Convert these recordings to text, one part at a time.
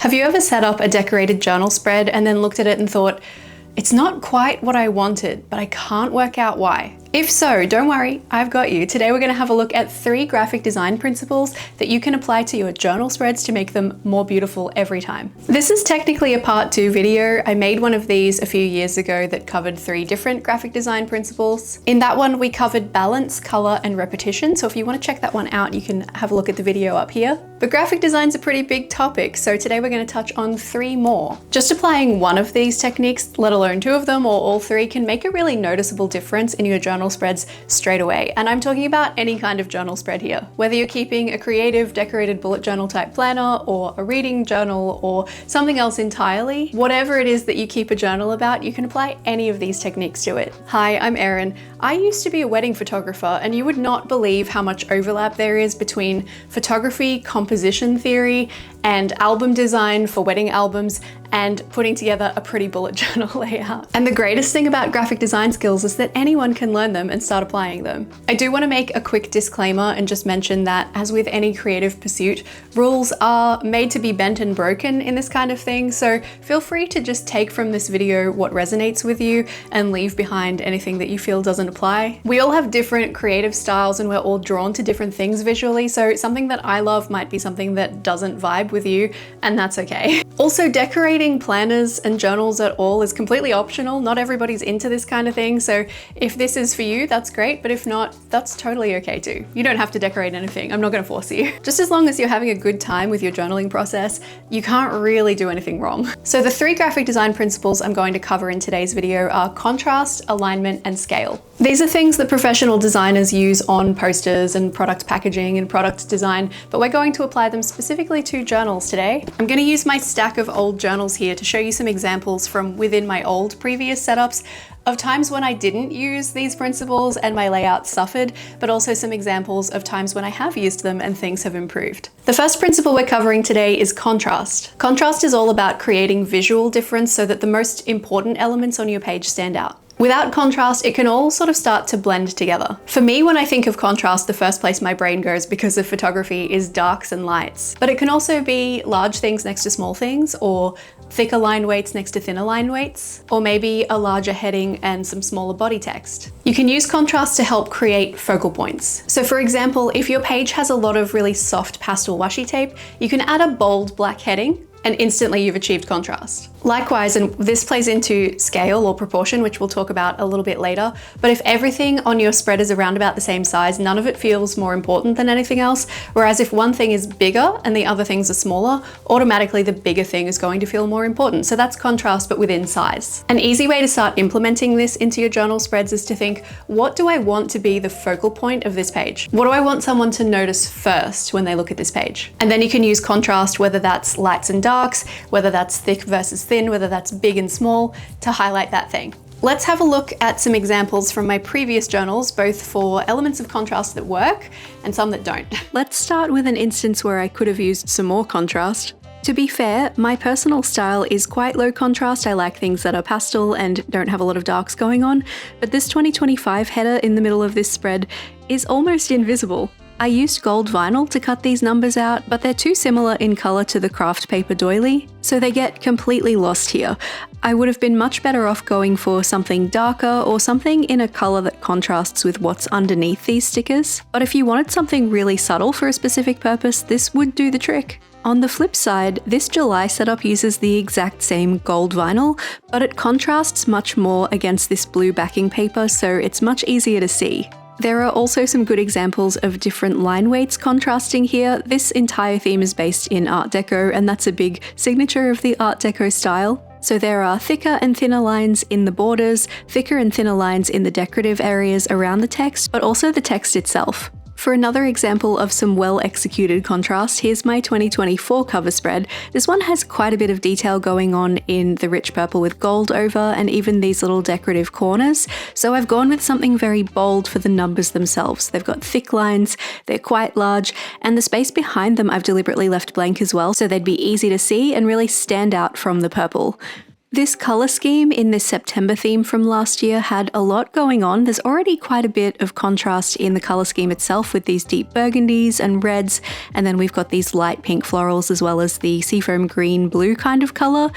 Have you ever set up a decorated journal spread and then looked at it and thought, it's not quite what I wanted, but I can't work out why? If so, don't worry, I've got you. Today we're going to have a look at 3 graphic design principles that you can apply to your journal spreads to make them more beautiful every time. This is technically a part 2 video. I made one of these a few years ago that covered 3 different graphic design principles. In that one, we covered balance, color, and repetition. So if you want to check that one out, you can have a look at the video up here. But graphic design's a pretty big topic, so today we're going to touch on 3 more. Just applying one of these techniques, let alone 2 of them or all 3, can make a really noticeable difference in your journal spreads straight away. And I'm talking about any kind of journal spread here. Whether you're keeping a creative decorated bullet journal type planner or a reading journal or something else entirely, whatever it is that you keep a journal about, you can apply any of these techniques to it. Hi, I'm Erin. I used to be a wedding photographer, and you would not believe how much overlap there is between photography, composition theory, and album design for wedding albums, and putting together a pretty bullet journal layout. And the greatest thing about graphic design skills is that anyone can learn them and start applying them. I do want to make a quick disclaimer and just mention that, as with any creative pursuit, rules are made to be bent and broken in this kind of thing, so feel free to just take from this video what resonates with you and leave behind anything that you feel doesn't apply. We all have different creative styles and we're all drawn to different things visually, so something that I love might be something that doesn't vibe with you, and that's okay. Also, decorating planners and journals at all is completely optional. Not everybody's into this kind of thing, so if this is for you, that's great, but if not, that's totally okay too. You don't have to decorate anything. I'm not going to force you. Just as long as you're having a good time with your journaling process, you can't really do anything wrong. So the 3 graphic design principles I'm going to cover in today's video are contrast, alignment, and scale. These are things that professional designers use on posters and product packaging and product design, but we're going to apply them specifically to journals today. I'm going to use my stack of old journals here to show you some examples from within my old previous setups of times when I didn't use these principles and my layout suffered, but also some examples of times when I have used them and things have improved. The first principle we're covering today is contrast. Contrast is all about creating visual difference so that the most important elements on your page stand out. Without contrast, it can all sort of start to blend together. For me, when I think of contrast, the first place my brain goes because of photography is darks and lights. But it can also be large things next to small things, or thicker line weights next to thinner line weights, or maybe a larger heading and some smaller body text. You can use contrast to help create focal points. So for example, if your page has a lot of really soft pastel washi tape, you can add a bold black heading and instantly you've achieved contrast. Likewise, and this plays into scale or proportion, which we'll talk about a little bit later, but if everything on your spread is around about the same size, none of it feels more important than anything else, whereas if one thing is bigger and the other things are smaller, automatically the bigger thing is going to feel more important. So that's contrast, but within size. An easy way to start implementing this into your journal spreads is to think, what do I want to be the focal point of this page? What do I want someone to notice first when they look at this page? And then you can use contrast, whether that's lights and darks, whether that's thick versus thin, whether that's big and small, to highlight that thing. Let's have a look at some examples from my previous journals, both for elements of contrast that work and some that don't. Let's start with an instance where I could have used some more contrast. To be fair, my personal style is quite low contrast. I like things that are pastel and don't have a lot of darks going on, but this 2025 header in the middle of this spread is almost invisible. I used gold vinyl to cut these numbers out, but they're too similar in colour to the craft paper doily, so they get completely lost here. I would have been much better off going for something darker or something in a colour that contrasts with what's underneath these stickers. But if you wanted something really subtle for a specific purpose, this would do the trick. On the flip side, this July setup uses the exact same gold vinyl, but it contrasts much more against this blue backing paper, so it's much easier to see. There are also some good examples of different line weights contrasting here. This entire theme is based in Art Deco, and that's a big signature of the Art Deco style. So there are thicker and thinner lines in the borders, thicker and thinner lines in the decorative areas around the text, but also the text itself. For another example of some well-executed contrast, here's my 2024 cover spread. This one has quite a bit of detail going on in the rich purple with gold over and even these little decorative corners. So I've gone with something very bold for the numbers themselves. They've got thick lines, they're quite large, and the space behind them I've deliberately left blank as well, so they'd be easy to see and really stand out from the purple. This colour scheme in this September theme from last year had a lot going on. There's already quite a bit of contrast in the colour scheme itself with these deep burgundies and reds, and then we've got these light pink florals as well as the seafoam green blue kind of colour.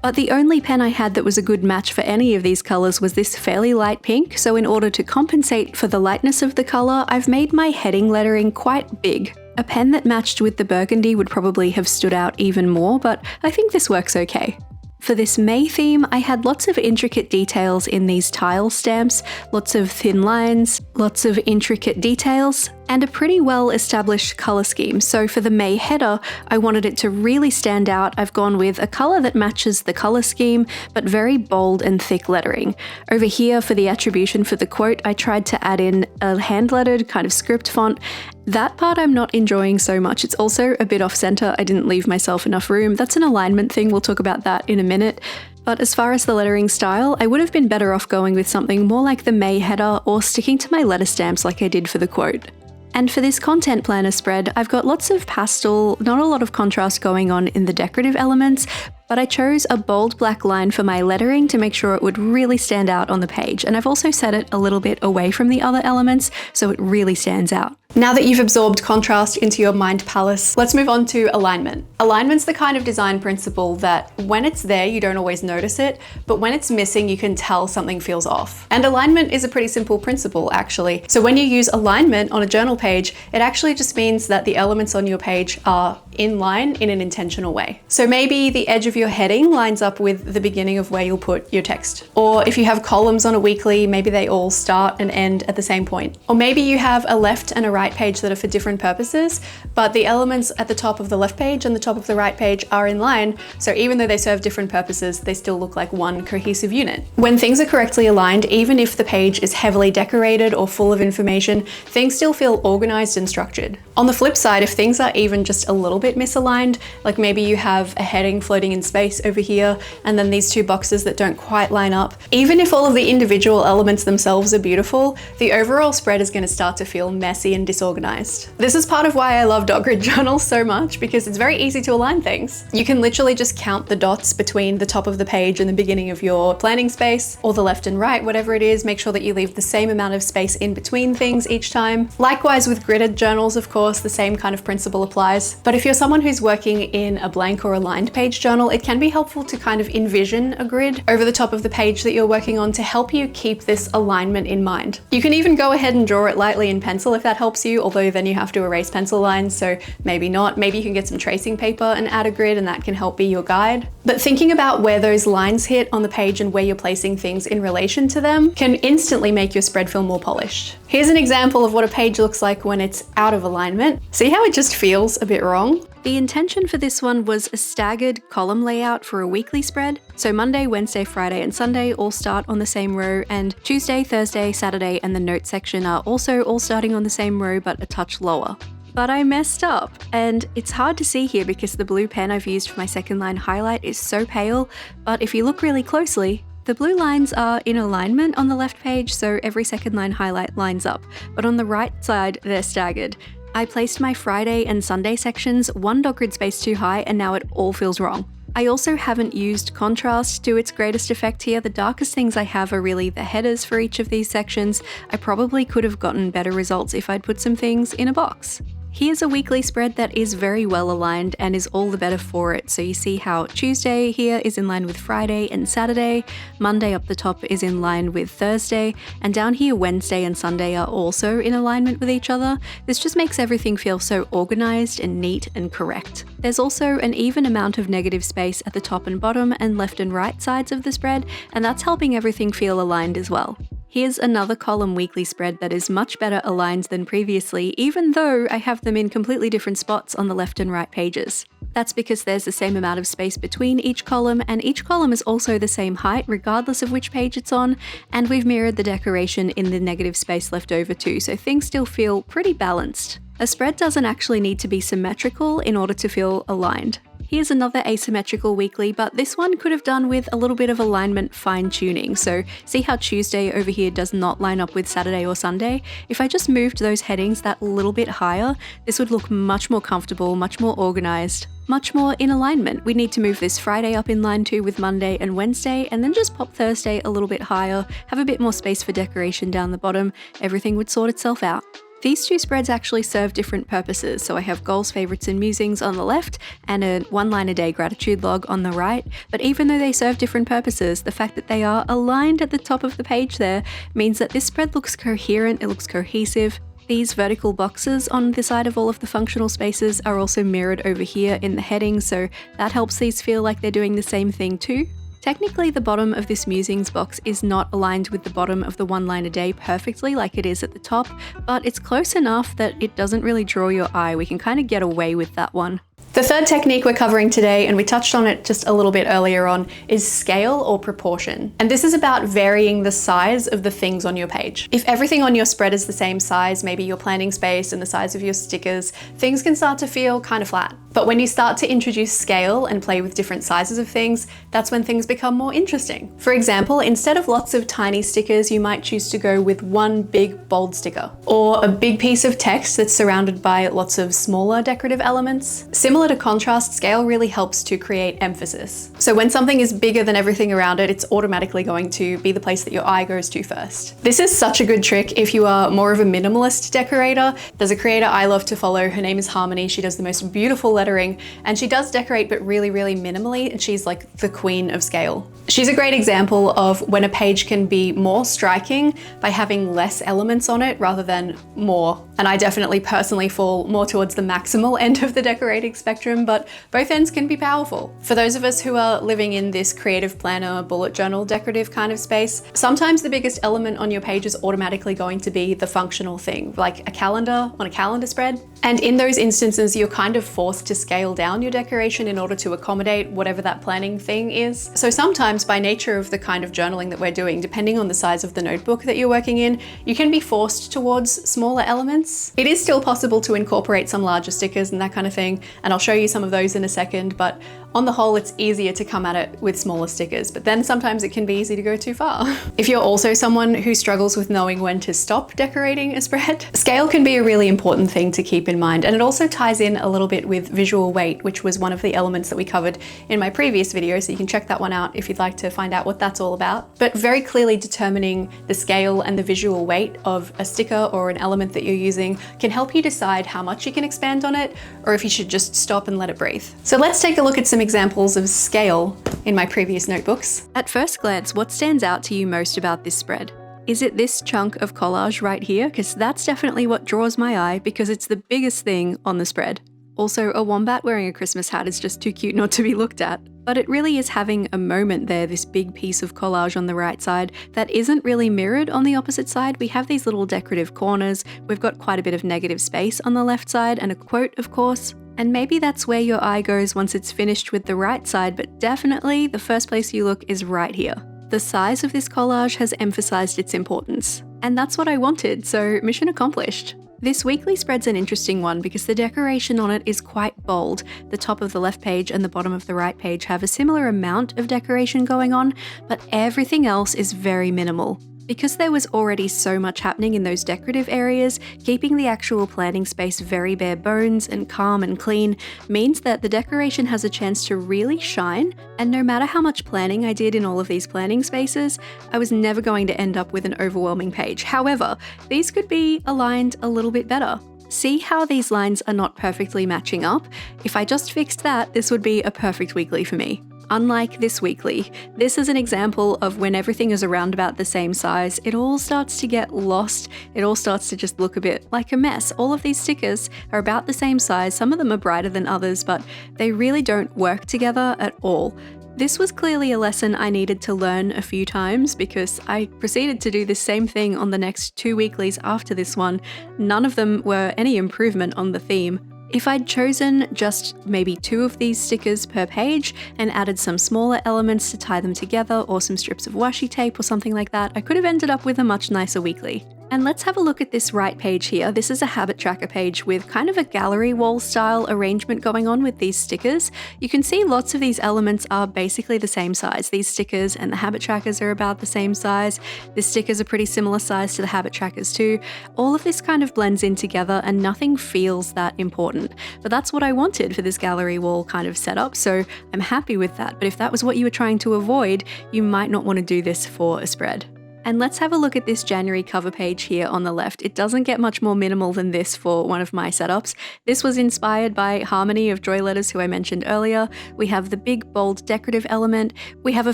But the only pen I had that was a good match for any of these colours was this fairly light pink, so in order to compensate for the lightness of the colour, I've made my heading lettering quite big. A pen that matched with the burgundy would probably have stood out even more, but I think this works okay. For this May theme, I had lots of intricate details in these tile stamps, lots of thin lines, lots of intricate details, and a pretty well-established colour scheme. So for the May header, I wanted it to really stand out. I've gone with a colour that matches the colour scheme, but very bold and thick lettering. Over here for the attribution for the quote, I tried to add in a hand-lettered kind of script font. That part I'm not enjoying so much. It's also a bit off-center. I didn't leave myself enough room. That's an alignment thing. We'll talk about that in a minute. But as far as the lettering style, I would have been better off going with something more like the May header or sticking to my letter stamps like I did for the quote. And for this content planner spread, I've got lots of pastel, not a lot of contrast going on in the decorative elements, but I chose a bold black line for my lettering to make sure it would really stand out on the page. And I've also set it a little bit away from the other elements so it really stands out. Now that you've absorbed contrast into your mind palace, let's move on to alignment. Alignment's the kind of design principle that when it's there, you don't always notice it, but when it's missing, you can tell something feels off. And alignment is a pretty simple principle, actually. So when you use alignment on a journal page, it actually just means that the elements on your page are in line in an intentional way. So maybe the edge of your heading lines up with the beginning of where you'll put your text. Or if you have columns on a weekly, maybe they all start and end at the same point. Or maybe you have a left and a right page that are for different purposes, but the elements at the top of the left page and the top of the right page are in line, so even though they serve different purposes, they still look like one cohesive unit. When things are correctly aligned, even if the page is heavily decorated or full of information, things still feel organized and structured. On the flip side, if things are even just a little bit misaligned, like maybe you have a heading floating in space over here, and then these two boxes that don't quite line up, even if all of the individual elements themselves are beautiful, the overall spread is going to start to feel messy and disorganized. This is part of why I love dot grid journals so much, because it's very easy to align things. You can literally just count the dots between the top of the page and the beginning of your planning space, or the left and right, whatever it is. Make sure that you leave the same amount of space in between things each time. Likewise with gridded journals, of course, the same kind of principle applies. But if you're someone who's working in a blank or aligned page journal, it can be helpful to kind of envision a grid over the top of the page that you're working on to help you keep this alignment in mind. You can even go ahead and draw it lightly in pencil if that helps you, although then you have to erase pencil lines, so maybe not. Maybe you can get some tracing paper and add a grid, and that can help be your guide. But thinking about where those lines hit on the page and where you're placing things in relation to them can instantly make your spread feel more polished. Here's an example of what a page looks like when it's out of alignment. See how it just feels a bit wrong? The intention for this one was a staggered column layout for a weekly spread. So Monday, Wednesday, Friday, and Sunday all start on the same row, and Tuesday, Thursday, Saturday, and the notes section are also all starting on the same row but a touch lower. But I messed up, and it's hard to see here because the blue pen I've used for my second line highlight is so pale, but if you look really closely, the blue lines are in alignment on the left page, so every second line highlight lines up, but on the right side, they're staggered. I placed my Friday and Sunday sections one dot grid space too high, and now it all feels wrong. I also haven't used contrast to its greatest effect here. The darkest things I have are really the headers for each of these sections. I probably could have gotten better results if I'd put some things in a box. Here's a weekly spread that is very well aligned and is all the better for it. So you see how Tuesday here is in line with Friday and Saturday, Monday up the top is in line with Thursday, and down here Wednesday and Sunday are also in alignment with each other. This just makes everything feel so organized and neat and correct. There's also an even amount of negative space at the top and bottom and left and right sides of the spread, and that's helping everything feel aligned as well. Here's another column weekly spread that is much better aligned than previously, even though I have them in completely different spots on the left and right pages. That's because there's the same amount of space between each column, and each column is also the same height regardless of which page it's on, and we've mirrored the decoration in the negative space left over too, so things still feel pretty balanced. A spread doesn't actually need to be symmetrical in order to feel aligned. Here's another asymmetrical weekly, but this one could have done with a little bit of alignment fine-tuning. So see how Tuesday over here does not line up with Saturday or Sunday? If I just moved those headings that little bit higher, this would look much more comfortable, much more organized. much more in alignment. We need to move this Friday up in line 2 with Monday and Wednesday, and then just pop Thursday a little bit higher, have a bit more space for decoration down the bottom, everything would sort itself out. These two spreads actually serve different purposes, so I have goals, favorites, and musings on the left, and a 1 line a day gratitude log on the right, but even though they serve different purposes, the fact that they are aligned at the top of the page there means that this spread looks coherent, it looks cohesive. These vertical boxes on the side of all of the functional spaces are also mirrored over here in the heading, so that helps these feel like they're doing the same thing too. Technically, the bottom of this musings box is not aligned with the bottom of the 1 line a day perfectly like it is at the top, but it's close enough that it doesn't really draw your eye. We can kind of get away with that one. The third technique we're covering today, and we touched on it just a little bit earlier on, is scale or proportion. And this is about varying the size of the things on your page. If everything on your spread is the same size, maybe your planning space and the size of your stickers, things can start to feel kind of flat. But when you start to introduce scale and play with different sizes of things, that's when things become more interesting. For example, instead of lots of tiny stickers, you might choose to go with one big bold sticker, or a big piece of text that's surrounded by lots of smaller decorative elements. Similar to contrast, scale really helps to create emphasis. So when something is bigger than everything around it, it's automatically going to be the place that your eye goes to first. This is such a good trick if you are more of a minimalist decorator. There's a creator I love to follow. Her name is Harmony. She does the most beautiful lettering, and she does decorate, but really, really minimally, and she's like the queen of scale. She's a great example of when a page can be more striking by having less elements on it rather than more. And I definitely personally fall more towards the maximal end of the decorating spectrum, but both ends can be powerful. For those of us who are living in this creative planner, bullet journal, decorative kind of space, sometimes the biggest element on your page is automatically going to be the functional thing, like a calendar on a calendar spread. And in those instances, you're kind of forced to scale down your decoration in order to accommodate whatever that planning thing is. So sometimes by nature of the kind of journaling that we're doing, depending on the size of the notebook that you're working in, you can be forced towards smaller elements. It is still possible to incorporate some larger stickers and that kind of thing, and I'll show you some of those in a second, but on the whole, it's easier to come at it with smaller stickers, but then sometimes it can be easy to go too far. If you're also someone who struggles with knowing when to stop decorating a spread, scale can be a really important thing to keep in mind, and it also ties in a little bit with visual weight, which was one of the elements that we covered in my previous video, so you can check that one out if you'd like to find out what that's all about. But very clearly determining the scale and the visual weight of a sticker or an element that you're using can help you decide how much you can expand on it, or if you should just stop and let it breathe. So let's take a look at some examples of scale in my previous notebooks. At first glance, what stands out to you most about this spread? Is it this chunk of collage right here? Because that's definitely what draws my eye because it's the biggest thing on the spread. Also, a wombat wearing a Christmas hat is just too cute not to be looked at. But it really is having a moment there, this big piece of collage on the right side that isn't really mirrored on the opposite side. We have these little decorative corners, we've got quite a bit of negative space on the left side and a quote, of course. And maybe that's where your eye goes once it's finished with the right side, but definitely the first place you look is right here. The size of this collage has emphasized its importance. And that's what I wanted, so mission accomplished. This weekly spread's an interesting one because the decoration on it is quite bold. The top of the left page and the bottom of the right page have a similar amount of decoration going on, but everything else is very minimal. Because there was already so much happening in those decorative areas, keeping the actual planning space very bare bones and calm and clean means that the decoration has a chance to really shine, and no matter how much planning I did in all of these planning spaces, I was never going to end up with an overwhelming page. However, these could be aligned a little bit better. See how these lines are not perfectly matching up? If I just fixed that, this would be a perfect weekly for me. Unlike this weekly, this is an example of when everything is around about the same size, it all starts to get lost, it all starts to just look a bit like a mess. All of these stickers are about the same size, some of them are brighter than others, but they really don't work together at all. This was clearly a lesson I needed to learn a few times because I proceeded to do the same thing on the next 2 weeklies after this one. None of them were any improvement on the theme. If I'd chosen just maybe 2 of these stickers per page and added some smaller elements to tie them together or some strips of washi tape or something like that, I could have ended up with a much nicer weekly. And let's have a look at this right page here. This is a habit tracker page with kind of a gallery wall style arrangement going on with these stickers. You can see lots of these elements are basically the same size. These stickers and the habit trackers are about the same size. The stickers are pretty similar size to the habit trackers too. All of this kind of blends in together and nothing feels that important. But that's what I wanted for this gallery wall kind of setup, so I'm happy with that. But if that was what you were trying to avoid, you might not want to do this for a spread. And let's have a look at this January cover page here on the left. It doesn't get much more minimal than this for one of my setups. This was inspired by Harmony of Joy Letters, who I mentioned earlier. We have the big, bold, decorative element. We have a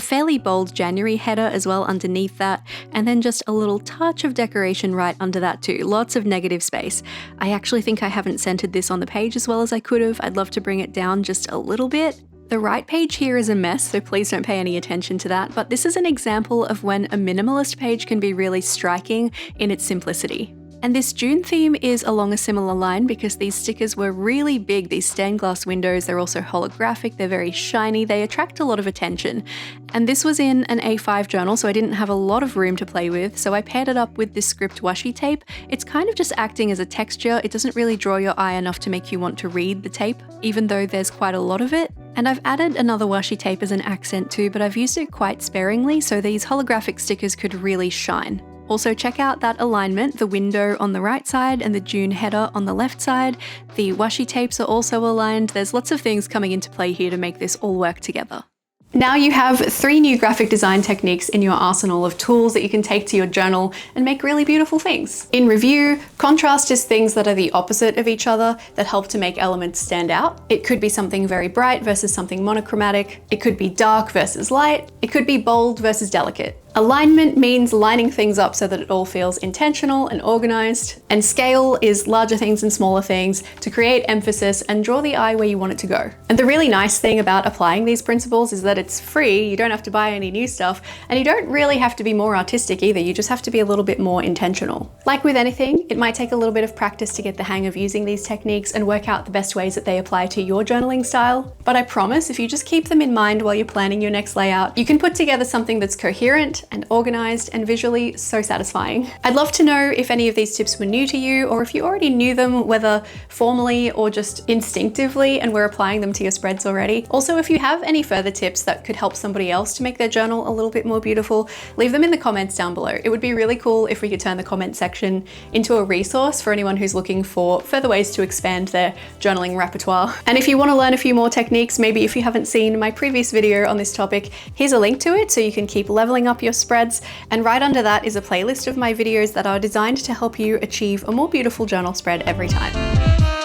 fairly bold January header as well underneath that, and then just a little touch of decoration right under that too. Lots of negative space. I actually think I haven't centered this on the page as well as I could have. I'd love to bring it down just a little bit. The right page here is a mess, so please don't pay any attention to that, but this is an example of when a minimalist page can be really striking in its simplicity. And this June theme is along a similar line because these stickers were really big, these stained glass windows, they're also holographic, they're very shiny, they attract a lot of attention. And this was in an A5 journal, so I didn't have a lot of room to play with, so I paired it up with this script washi tape. It's kind of just acting as a texture, it doesn't really draw your eye enough to make you want to read the tape, even though there's quite a lot of it. And I've added another washi tape as an accent too, but I've used it quite sparingly, so these holographic stickers could really shine. Also check out that alignment, the window on the right side and the June header on the left side. The washi tapes are also aligned. There's lots of things coming into play here to make this all work together. Now you have 3 new graphic design techniques in your arsenal of tools that you can take to your journal and make really beautiful things. In review, contrast is things that are the opposite of each other that help to make elements stand out. It could be something very bright versus something monochromatic. It could be dark versus light. It could be bold versus delicate. Alignment means lining things up so that it all feels intentional and organized. And scale is larger things and smaller things to create emphasis and draw the eye where you want it to go. And the really nice thing about applying these principles is that it's free, you don't have to buy any new stuff, and you don't really have to be more artistic either, you just have to be a little bit more intentional. Like with anything, it might take a little bit of practice to get the hang of using these techniques and work out the best ways that they apply to your journaling style. But I promise, if you just keep them in mind while you're planning your next layout, you can put together something that's coherent and organized and visually so satisfying. I'd love to know if any of these tips were new to you or if you already knew them, whether formally or just instinctively, and were applying them to your spreads already. Also, if you have any further tips that could help somebody else to make their journal a little bit more beautiful, leave them in the comments down below. It would be really cool if we could turn the comment section into a resource for anyone who's looking for further ways to expand their journaling repertoire. And if you want to learn a few more techniques, maybe if you haven't seen my previous video on this topic, here's a link to it so you can keep leveling up your spreads. And right under that is a playlist of my videos that are designed to help you achieve a more beautiful journal spread every time.